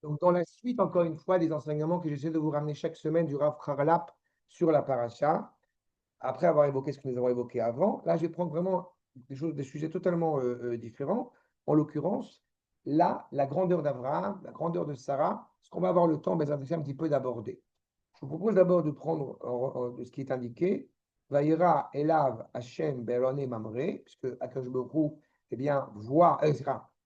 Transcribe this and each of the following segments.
Donc, dans la suite, encore une fois, des enseignements que j'essaie de vous ramener chaque semaine du Rav Harlap sur la paracha, après avoir évoqué ce que nous avons évoqué avant, là, je vais prendre vraiment des sujets totalement différents. En l'occurrence, là, la grandeur d'Abraham, la grandeur de Sarah, ce qu'on va avoir le temps, un petit peu d'aborder. Je vous propose d'abord de prendre de ce qui est indiqué, Vaïra Elav Hashem Be'elone Mamre, puisque Akash Baruch eh bien, voit,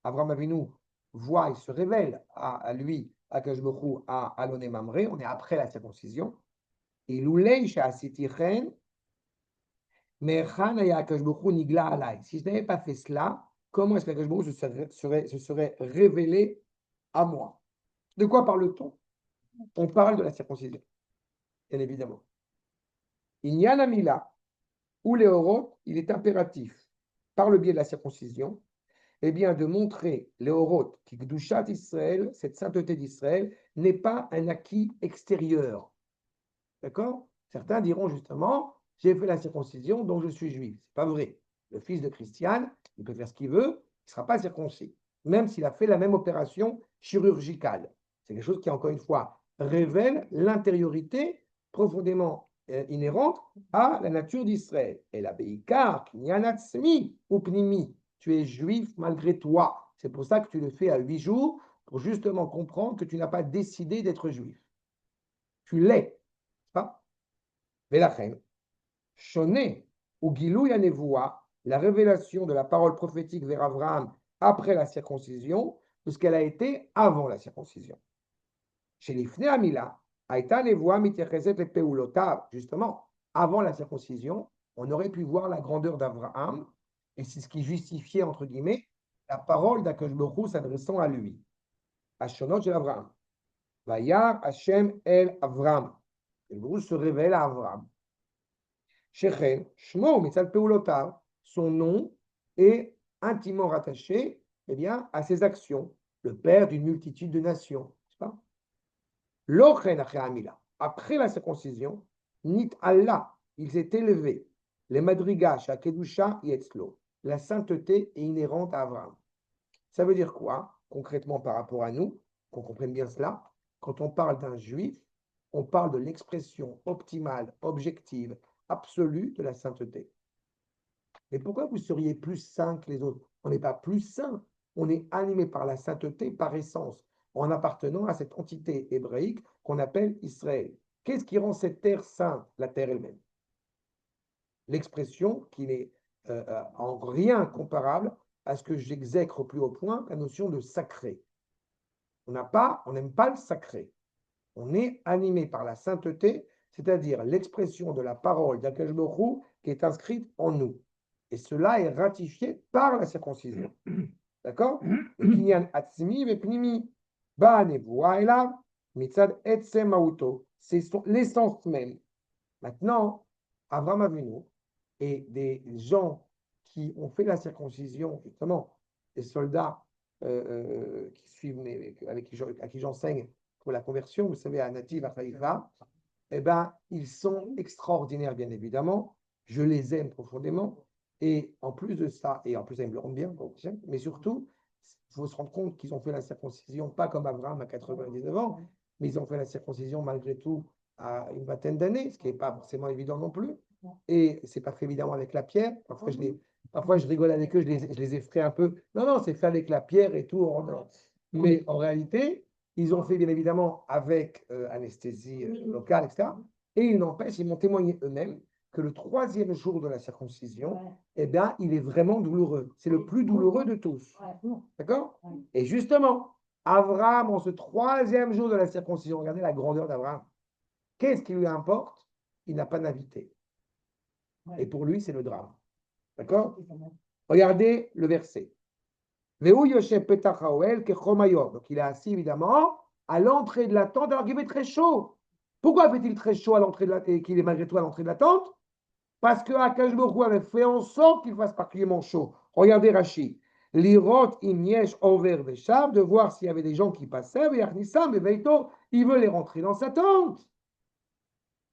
Abraham Avinu voit et se révèle à lui, Akash Baruch à Alone Mamre, on est après la circoncision. Et Loulei Sha'asitichen, Me'echan Haya Akash Baruch Nigla Alai. Si je n'avais pas fait cela, comment est-ce qu'Akash Baruch se serait révélé à moi? De quoi parle-t-on? On parle de la circoncision, bien évidemment. Il y a la Mila, ou les Oroth, il est impératif, par le biais de la circoncision, eh bien, de montrer les Oroth, qui Gdushat Israël, cette sainteté d'Israël, n'est pas un acquis extérieur. D'accord? Certains diront justement, j'ai fait la circoncision, donc je suis juif. C'est pas vrai. Le fils de Christiane, il peut faire ce qu'il veut, il ne sera pas circoncis, même s'il a fait la même opération chirurgicale. C'est quelque chose qui, encore une fois, révèle l'intériorité profondément inhérente à la nature d'Israël. Et la Beikar, Kinyanatsmi ou Pnimi, tu es juif malgré toi. C'est pour ça que tu le fais à 8 jours, pour justement comprendre que tu n'as pas décidé d'être juif. Tu l'es, pas? Velachem, Shoné ou Gilou Yanevoua, la révélation de la parole prophétique vers Abraham après la circoncision, de ce qu'elle a été avant la circoncision. Chez les Fnei Amila, Aïta Nevoua Mitechezet le Peulotav, justement, avant la circoncision, on aurait pu voir la grandeur d'Abraham, et c'est ce qui justifiait, entre guillemets, la parole d'Akash Baruch s'adressant à lui. Ashonot chez Abraham. Vayar Hashem el Abraham. Le Baruch se révèle à Abraham. Shechen, Shmo, Mitzal Peulotav, son nom est intimement rattaché eh bien, à ses actions, le père d'une multitude de nations. L'Ochen Amila, après la circoncision, Nit Allah, il s'est élevé, les Madriga, Shakedusha, Yetzlo, la sainteté est inhérente à Abraham. Ça veut dire quoi, concrètement par rapport à nous, qu'on comprenne bien cela? Quand on parle d'un juif, on parle de l'expression optimale, objective, absolue de la sainteté. Mais pourquoi vous seriez plus saint que les autres? On n'est pas plus saint, on est animé par la sainteté par essence, en appartenant à cette entité hébraïque qu'on appelle Israël. Qu'est-ce qui rend cette terre sainte? La terre elle-même. L'expression qui n'est en rien comparable à ce que j'exècre au plus haut point, la notion de sacré. On n'aime pas le sacré. On est animé par la sainteté, c'est-à-dire l'expression de la parole d'Akash Baruch Hu qui est inscrite en nous. Et cela est ratifié par la circoncision. D'accord? Kinyan atzmi vepnimi ba'nevoa elav mitzad etzem mauto. C'est l'essence même. Maintenant, Abraham Avinu et des gens qui ont fait la circoncision, justement, des soldats qui suivent, à qui j'enseigne pour la conversion, vous savez, à Nativ, à Haïfa, eh ben, ils sont extraordinaires, bien évidemment. Je les aime profondément. Et en plus de ça, et en plus, ils me le rendent bien, mais surtout, il faut se rendre compte qu'ils ont fait la circoncision, pas comme Abraham à 99 ans, mais ils ont fait la circoncision malgré tout à une vingtaine d'années, ce qui n'est pas forcément évident non plus. Et c'est pas fait évidemment avec la pierre. Parfois, je rigole avec eux, je les effraie un peu. Non, non, c'est fait avec la pierre et tout. Mais en réalité, ils ont fait bien évidemment avec anesthésie locale, etc. Et il n'empêche, ils m'ont témoigné eux-mêmes que le 3e jour de la circoncision, eh bien, il est vraiment douloureux. C'est le plus douloureux de tous. D'accord? Et justement, Abraham, en ce 3e jour de la circoncision, regardez la grandeur d'Abraham. Qu'est-ce qui lui importe? Il n'a pas d'invité. Et pour lui, c'est le drame. D'accord? Regardez le verset. Donc il est assis évidemment à l'entrée de la tente alors qu'il fait très chaud. Pourquoi fait-il très chaud à l'entrée de la tente et qu'il est malgré tout à l'entrée de la tente? Parce que Akash Baruch Hu avait fait en sorte qu'il fasse particulièrement chaud. Regardez Rashi. L'irot imyesh over veshav, de voir s'il y avait des gens qui passaient, il veut les rentrer dans sa tente.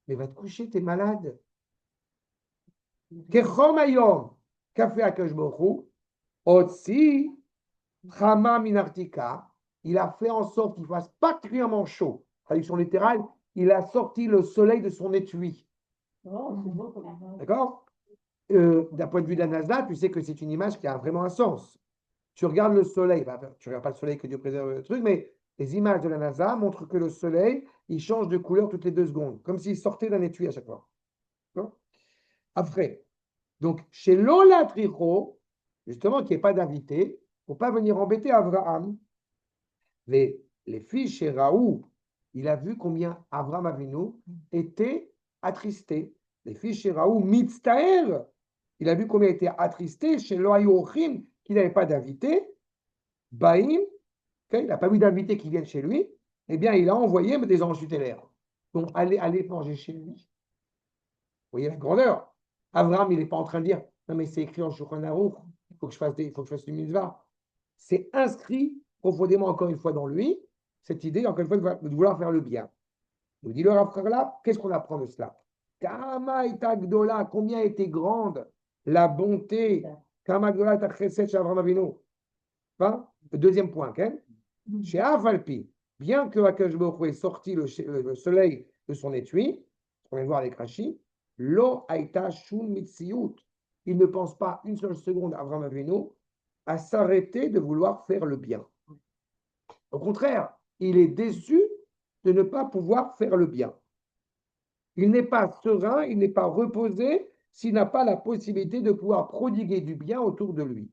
Mais va te coucher, t'es malade. Kechom ayom, qu'a fait Akash Baruch Hu? Otsi Chama minartika, il a fait en sorte qu'il fasse particulièrement chaud. Traduction littérale, il a sorti le soleil de son étui. D'accord? D'un point de vue de la NASA, tu sais que c'est une image qui a vraiment un sens. Tu regardes le soleil, bah, tu ne regardes pas le soleil, que Dieu préserve le truc, mais les images de la NASA montrent que le soleil, il change de couleur toutes les 2 secondes, comme s'il sortait d'un étui à chaque fois. Après, donc chez Lola Tricho, justement, qui n'est pas d'invité, il ne faut pas venir embêter Abraham. Mais les filles chez Raoult, il a vu combien Abraham Avinu était attristé. Les filles chez Raoult, Mitztaer, il a vu combien il était attristé chez Loayochim, qu'il n'avait pas d'invité. Baïm, il n'a pas eu d'invité qui viennent chez lui. Eh bien, il a envoyé des anges tutélaires. Donc, allez manger chez lui. Vous voyez la grandeur. Abraham, il n'est pas en train de dire, non, mais c'est écrit en Shulchan Aruch, il faut que je fasse du mitzvah. C'est inscrit profondément, encore une fois, dans lui, cette idée, encore une fois, de vouloir faire le bien. Nous dit le Rav là, qu'est-ce qu'on apprend de cela? Kama ita gdola, combien était grande la bonté, Kama gdola ta chesed chez Abraham Avinu. Enfin, le deuxième point, chez Avalpi, bien que Akash Baruch ait sorti le soleil de son étui, on vient de voir avec Rashi, lo aita shum mitziyut. Il ne pense pas une seule seconde, Abraham Avinu, à s'arrêter de vouloir faire le bien. Au contraire, il est déçu de ne pas pouvoir faire le bien. Il n'est pas serein, il n'est pas reposé s'il n'a pas la possibilité de pouvoir prodiguer du bien autour de lui.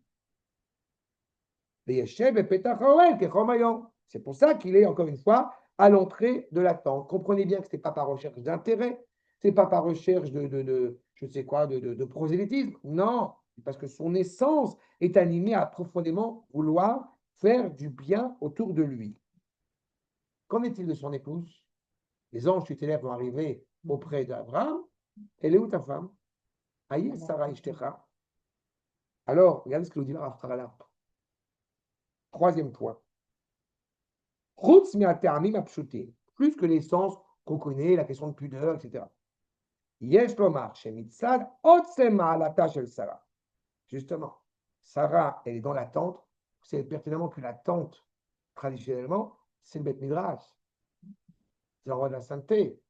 C'est pour ça qu'il est, encore une fois, à l'entrée de la tente. Comprenez bien que ce n'est pas par recherche d'intérêt, ce n'est pas par recherche je sais quoi, de prosélytisme. Non, parce que son essence est animée à profondément vouloir faire du bien autour de lui. Qu'en est-il de son épouse? Les anges tutélaires vont arriver auprès d'Abraham. Elle est où ta femme? Aïe, Sarah Ishtecha. Alors, regardez ce que nous dit le Rav Haralab. Troisième point. Plus que l'essence qu'on connaît, la question de pudeur, etc. Justement, Sarah, elle est dans la tente. Vous savez pertinemment que la tente, traditionnellement, c'est le Beth Midrash. C'est l'endroit de la sainteté.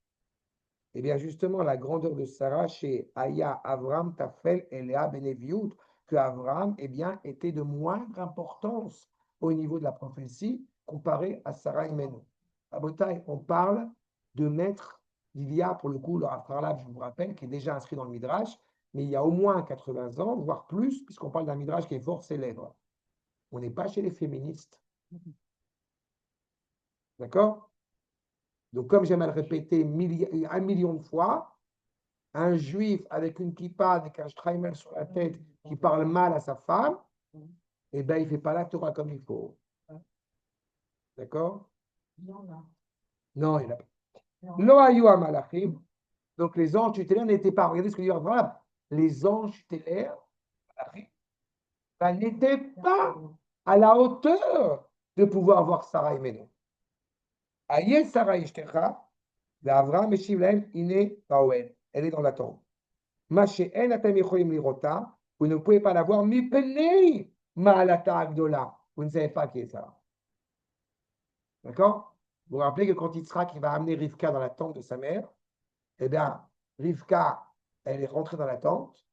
Eh bien, justement, la grandeur de Sarah chez Aya, Avram, Tafel et Léa Beneviut, que Avram, eh bien, était de moindre importance au niveau de la prophétie comparé à Sarah et Menou. À Botaï, on parle de maître. Il y a, pour le coup, le Rav Harlab, je vous rappelle, qui est déjà inscrit dans le Midrash, mais il y a au moins 80 ans, voire plus, puisqu'on parle d'un Midrash qui est fort célèbre. On n'est pas chez les féministes. D'accord? Donc, comme j'aime à le répéter 1 million de fois, un juif avec une kippa, avec un streimel sur la tête, qui parle mal à sa femme, eh bien, il ne fait pas la Torah comme il faut. D'accord? Non, il n'a pas. Loayu malachim. Donc, les anges tutélaires n'étaient pas. Regardez ce que dit Abraham. Les anges tutélaires n'étaient pas à la hauteur de pouvoir voir Sarah et Ménon. Aïe Sarah Ishtecha, Abraham et Shivlaim, Iné Baoel. Elle est dans la tombe. Maché en atem yicholim lirota, vous ne pouvez pas la voir, mi penei ma'alata agdola. Vous ne savez pas qui est Sarah. D'accord? Vous vous rappelez que quand Yitzhak va amener Rivka dans la tente de sa mère, eh bien, Rivka, elle est rentrée dans la tente.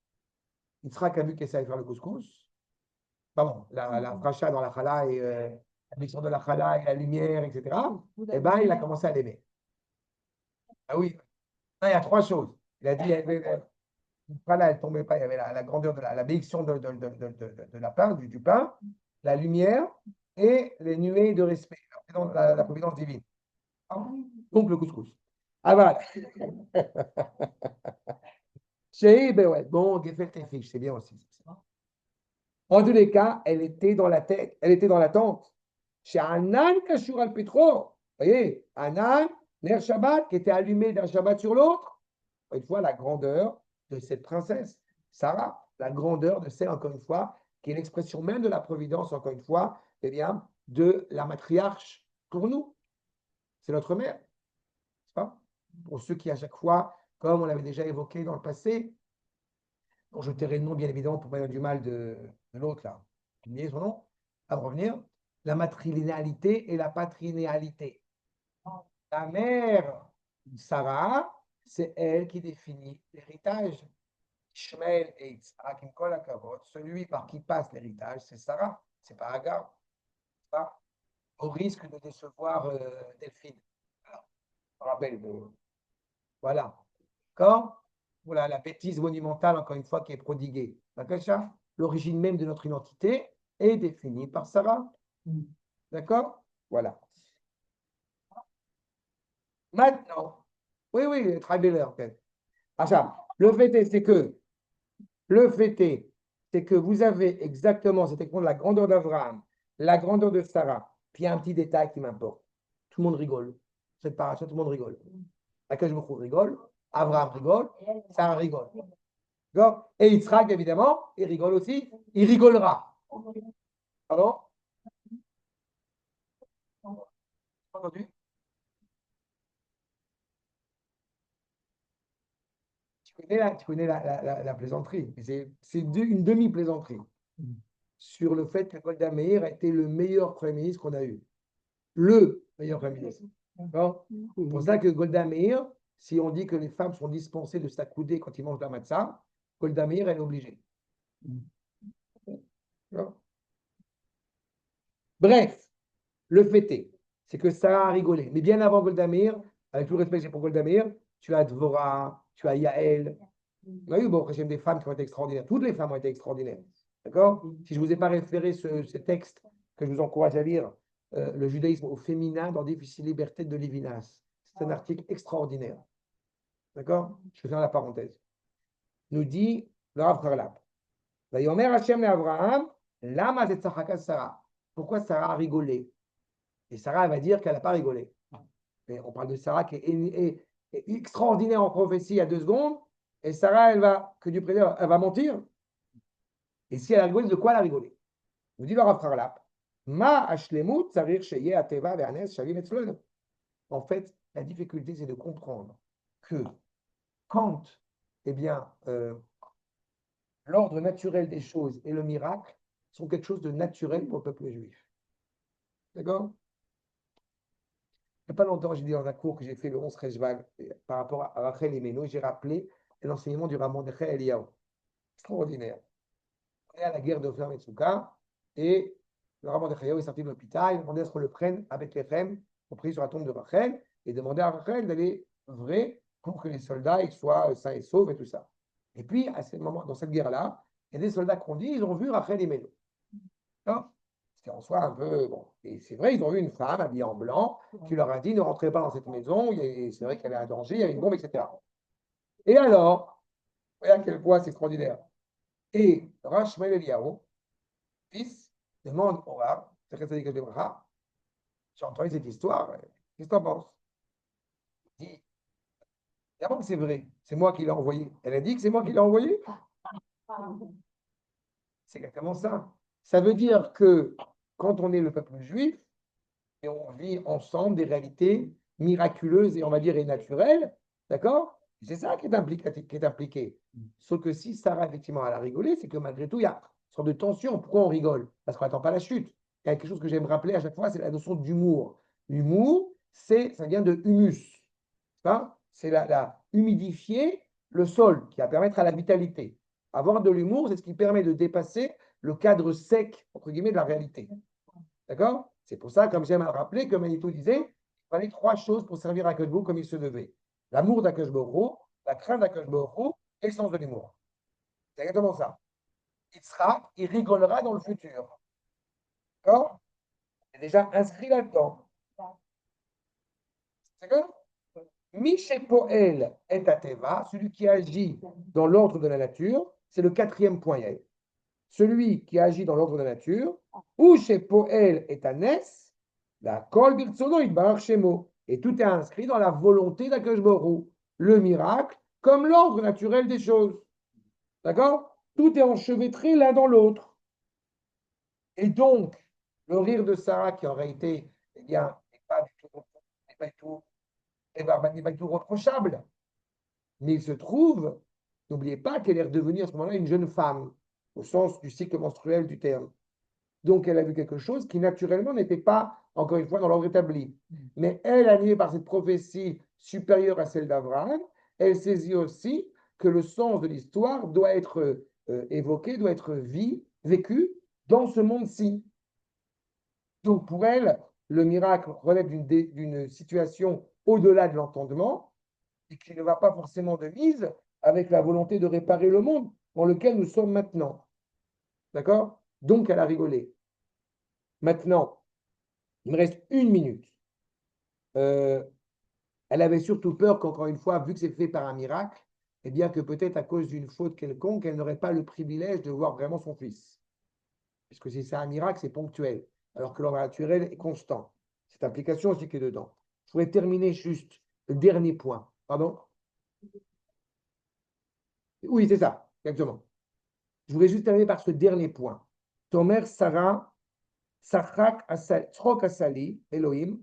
Yitzhak a vu qu'elle savait faire le couscous. Pardon, la fracha dans la chala et la mixture de la chala et la lumière, etc. Eh bien, il a commencé à l'aimer. Ah oui, il y a 3 choses. Il a dit, voilà, elle tombait pas, il y avait la grandeur de la bénédiction de la pain, du pain, la lumière et les nuées de respect, la providence divine. Donc le couscous. Ah voilà. Ben ouais, bon, Gefel Tefish, c'est bien aussi. En tous les cas, elle était dans la tête, elle était dans la tente. Chez Anan Kashur al Petro. Vous voyez, Anan, Ner Shabbat, qui était allumé d'un Shabbat sur l'autre. Une fois, la grandeur de cette princesse, Sarah, la grandeur de celle, encore une fois, qui est l'expression même de la providence, encore une fois, eh bien, de la matriarche pour nous. C'est notre mère, n'est-ce pas? Pour ceux qui, à chaque fois, comme on l'avait déjà évoqué dans le passé, dont je tairai le nom, bien évidemment, pour pas dire du mal de l'autre, là, oubliez son nom, à revenir, la matrilinéalité et la patrilinéalité. La mère, Sarah, c'est elle qui définit l'héritage. Ishmael et Yitzhak, עם כל הכבוד, celui par qui passe l'héritage, c'est Sarah, c'est pas Agar. Pas au risque de décevoir Delphine. Alors, je me rappelle voilà. D'accord? Voilà la bêtise monumentale, encore une fois, qui est prodiguée. D'accord, ça? L'origine même de notre identité est définie par Sarah. D'accord? Voilà. Maintenant, oui, oui, très belle en fait. Ah, ça, le fait est, c'est que vous avez exactement, c'était la grandeur d'Abraham, la grandeur de Sarah, puis il y a un petit détail qui m'importe. Tout le monde rigole. Cette paracha, tout le monde rigole. Akash Baruch Hu rigole, Abraham rigole, Sarah rigole. D'accord? Et Yitzhak, évidemment, il rigole aussi, il rigolera. Pardon? Entendu? Tu connais la plaisanterie. C'est une demi-plaisanterie sur le fait que Golda Meir a été le meilleur Premier ministre qu'on a eu. Le meilleur Premier ministre. D'accord? C'est pour ça que Golda Meir, si on dit que les femmes sont dispensées de s'accouder quand ils mangent la matzah, Golda Meir, elle est obligée. Bref, le fait est, c'est que ça a rigolé. Mais bien avant Golda Meir, avec tout le respect que j'ai pour Golda Meir, tu as Dvorah, tu as Yael. On a eu bon, des femmes qui ont été extraordinaires. Toutes les femmes ont été extraordinaires. D'accord? Si je ne vous ai pas référé ce texte que je vous encourage à lire, Le judaïsme au féminin dans Difficile liberté de Lévinas. C'est un article extraordinaire. D'accord? Je vais faire la parenthèse. Nous dit le Rav Harlap. Vayomer Hashem le Abraham, lama zetzachaka Sarah. Pourquoi Sarah a rigolé? Et Sarah, elle va dire qu'elle n'a pas rigolé. Mais on parle de Sarah qui est extraordinaire en prophétie il y a 2 secondes. Et Sarah, elle va, que Dieu préserve, elle va mentir. Et si elle a rigolé, de quoi elle a rigolé? Nous dit le Rav Harlap. Ma hashlemut tzarir sheye ateva ve'anes shavim etzlon. En fait, la difficulté, c'est de comprendre que quand, eh bien, l'ordre naturel des choses et le miracle sont quelque chose de naturel pour le peuple juif. D'accord? Il n'y a pas longtemps, j'ai dit dans un cours que j'ai fait le 11 Rejval par rapport à Rachel et Méno, j'ai rappelé l'enseignement du Rav Mordechai Eliyahu. Extraordinaire. On est à la guerre de Ofer Metsuka et le Rav Mordechai est sorti de l'hôpital, il demandait à ce qu'on le prenne avec les femmes, on prie sur la tombe de Rachel et demandait à Rachel d'aller vrai pour que les soldats ils soient sains et saufs et tout ça. Et puis, à ce moment, dans cette guerre-là, il y a des soldats qui ont dit ils ont vu Rachel et Méno. C'était en soi un peu. Bon. Et c'est vrai, ils ont vu une femme habillée en blanc qui leur a dit ne rentrez pas dans cette maison, c'est vrai qu'elle est un danger, il y a une bombe, etc. Et alors, voyez à quel point c'est extraordinaire. Et Rav Shmuel Eliyahu, fils, demande au Rav, j'ai entendu cette histoire, qu'est-ce que tu en penses? Il dit évidemment que c'est vrai, c'est moi qui l'ai envoyé. Elle a dit que c'est moi qui l'ai envoyé. C'est exactement ça. Ça veut dire que quand on est le peuple juif, et on vit ensemble des réalités miraculeuses et on va dire et naturelles, d'accord? C'est ça qui est impliqué. Sauf que si Sarah, effectivement, elle a rigolé, c'est que malgré tout, il y a une sorte de tension. Pourquoi on rigole? Parce qu'on n'attend pas la chute. Il y a quelque chose que j'aime rappeler à chaque fois, c'est la notion d'humour. L'humour, ça vient de humus. C'est la humidifier le sol, qui va permettre à la vitalité. Avoir de l'humour, c'est ce qui permet de dépasser le cadre sec, entre guillemets, de la réalité. D'accord? C'est pour ça, comme j'aime à le rappeler, que Manitou disait, il fallait 3 choses pour servir à Akashbo comme il se devait. L'amour d'Akashbo, la crainte d'Akashbo et le sens de l'humour. C'est exactement ça. Il rigolera dans le futur. D'accord? C'est déjà inscrit là-dedans. D'accord? Mishépoel est Ateva, celui qui agit dans l'ordre de la nature, c'est le 4e point. Celui qui agit dans l'ordre de la nature, ou chez Poel est Anès, la Kol Birtsono Itbarach Shemo. Et tout est inscrit dans la volonté d'Akadosh Baruch Hu, le miracle, comme l'ordre naturel des choses. D'accord? Tout est enchevêtré l'un dans l'autre. Et donc, le rire de Sarah, qui en réalité, eh bien, n'est pas du tout reprochable. Mais il se trouve, n'oubliez pas qu'elle est redevenue à ce moment-là une jeune femme, au sens du cycle menstruel du terme. Donc, elle a vu quelque chose qui, naturellement, n'était pas, encore une fois, dans l'ordre établi. Mais elle, animée par cette prophétie supérieure à celle d'Abraham, elle saisit aussi que le sens de l'histoire doit être évoqué, doit être vécu dans ce monde-ci. Donc, pour elle, le miracle relève d'une situation au-delà de l'entendement et qui ne va pas forcément de mise avec la volonté de réparer le monde dans lequel nous sommes maintenant. D'accord? Donc, elle a rigolé. Maintenant, il me reste 1 minute. Elle avait surtout peur qu'encore une fois, vu que c'est fait par un miracle, eh bien que peut-être à cause d'une faute quelconque, elle n'aurait pas le privilège de voir vraiment son fils. Puisque si c'est un miracle, c'est ponctuel, alors que l'ordre naturel est constant. Cette implication aussi qui est dedans. Je voudrais terminer juste le dernier point. Pardon? Oui, c'est ça, exactement. Je voudrais juste terminer par ce dernier point. Tomer Sarah, Tzrok Asali, Elohim,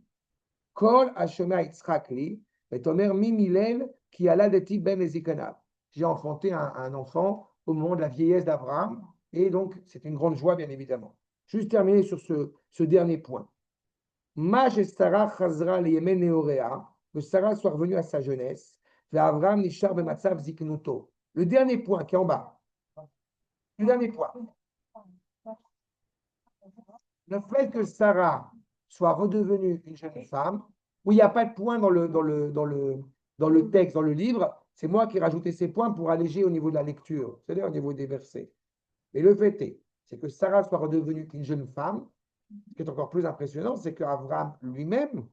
Kol Hashemah Yitzhak li, et Tomer Mimilel, qui a l'adeti ben ezikanav. J'ai enfanté un enfant au moment de la vieillesse d'Abraham, et donc c'est une grande joie, bien évidemment. Juste terminer sur ce dernier point. Maj et Sarah chazra liyemen neorea, que Sarah soit revenue à sa jeunesse, et Abraham nishar bematzav ziknuto. Le dernier point qui est en bas. Le dernier point. Le fait que Sarah soit redevenue une jeune femme, où il n'y a pas de point dans le texte, dans le livre, c'est moi qui ai rajouté ces points pour alléger au niveau de la lecture, c'est-à-dire au niveau des versets. Mais le fait est, c'est que Sarah soit redevenue une jeune femme. Ce qui est encore plus impressionnant, c'est qu'Abraham lui-même,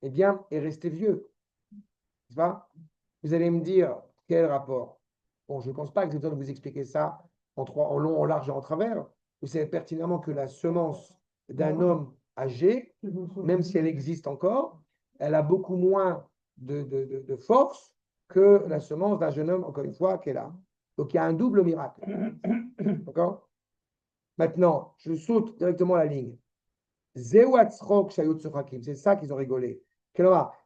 eh bien, est resté vieux. N'est-ce pas? Vous allez me dire, quel rapport? Bon, je ne pense pas que j'ai besoin de vous expliquer ça en long, en large et en travers. Vous savez pertinemment que la semence d'un homme âgé, même si elle existe encore, elle a beaucoup moins de force que la semence d'un jeune homme, encore une fois, qui est là. Donc, il y a un double miracle. D'accord? Maintenant, je saute directement la ligne. C'est ça qu'ils ont rigolé.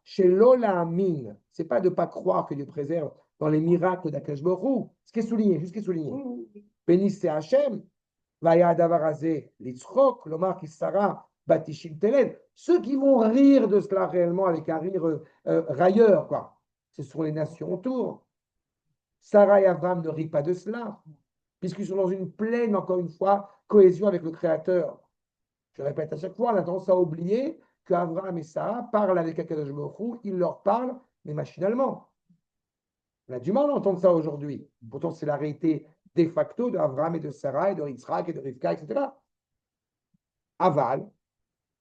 Chez Lola Amin, c'est pas de ne pas croire que Dieu préserve dans les miracles d'Akash Borou. Ce qui est souligné, juste ce qui est souligné. Béni c'est Hachem, Vaya Davarazé, Litzrok, Lomar Kisara, Batishim Telen. Ceux qui vont rire de cela réellement avec un rire railleur, quoi. Ce sont les nations autour. Sarah et Abraham ne rient pas de cela, puisqu'ils sont dans une pleine, encore une fois, cohésion avec le Créateur. Je répète à chaque fois, on a tendance à oublier qu'Abraham et Sarah parlent avec Akadosh Baruch Hu, ils leur parlent, mais machinalement. On a du mal à entendre ça aujourd'hui. Pourtant, c'est la réalité de facto d'Abraham et de Sarah et de Yitzhak et de Rivka, etc. Aval,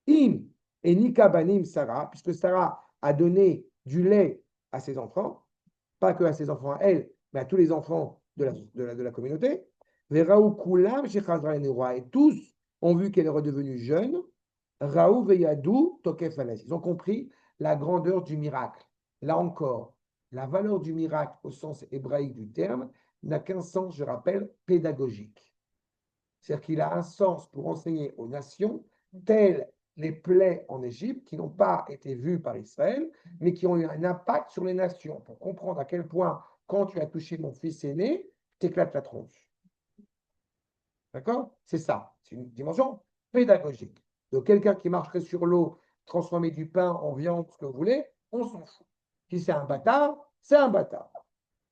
Im et Nika Banim Sarah, puisque Sarah a donné du lait à ses enfants, pas que à ses enfants à elle, mais à tous les enfants de la communauté. Veraou Kulam, et tous ont vu qu'elle est redevenue jeune. Raoul Veyadou Tokef Anas. Ils ont compris la grandeur du miracle. Là encore, la valeur du miracle au sens hébraïque du terme n'a qu'un sens, je rappelle, pédagogique. C'est-à-dire qu'il a un sens pour enseigner aux nations, telles les plaies en Égypte, qui n'ont pas été vues par Israël, mais qui ont eu un impact sur les nations, pour comprendre à quel point, quand tu as touché mon fils aîné, t'éclates la tronche. D'accord? C'est ça. C'est une dimension pédagogique. Donc, quelqu'un qui marcherait sur l'eau, transformer du pain en viande, ce que vous voulez, on s'en fout. Si c'est un bâtard, c'est un bâtard.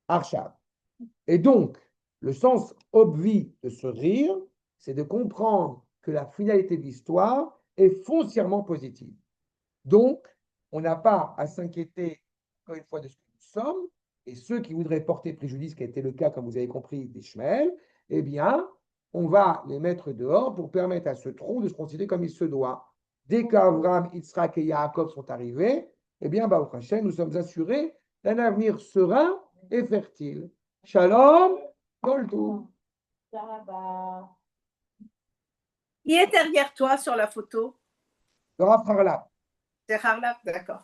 Archav. Et donc, le sens obvi de ce rire, c'est de comprendre que la finalité de l'histoire est foncièrement positive. Donc, on n'a pas à s'inquiéter, encore une fois, de ce que nous sommes, et ceux qui voudraient porter préjudice, qui a été le cas, comme vous avez compris, d'Ishmaël, eh bien, on va les mettre dehors pour permettre à ce tronc de se considérer comme il se doit. Dès qu'Abraham, Yitzhak et Yaakov sont arrivés, eh bien, Baruch Hashem, nous sommes assurés d'un avenir serein et fertile. Shalom, Koltou. Qui est derrière toi sur la photo? Le Rav Harlap. C'est Harlap, d'accord.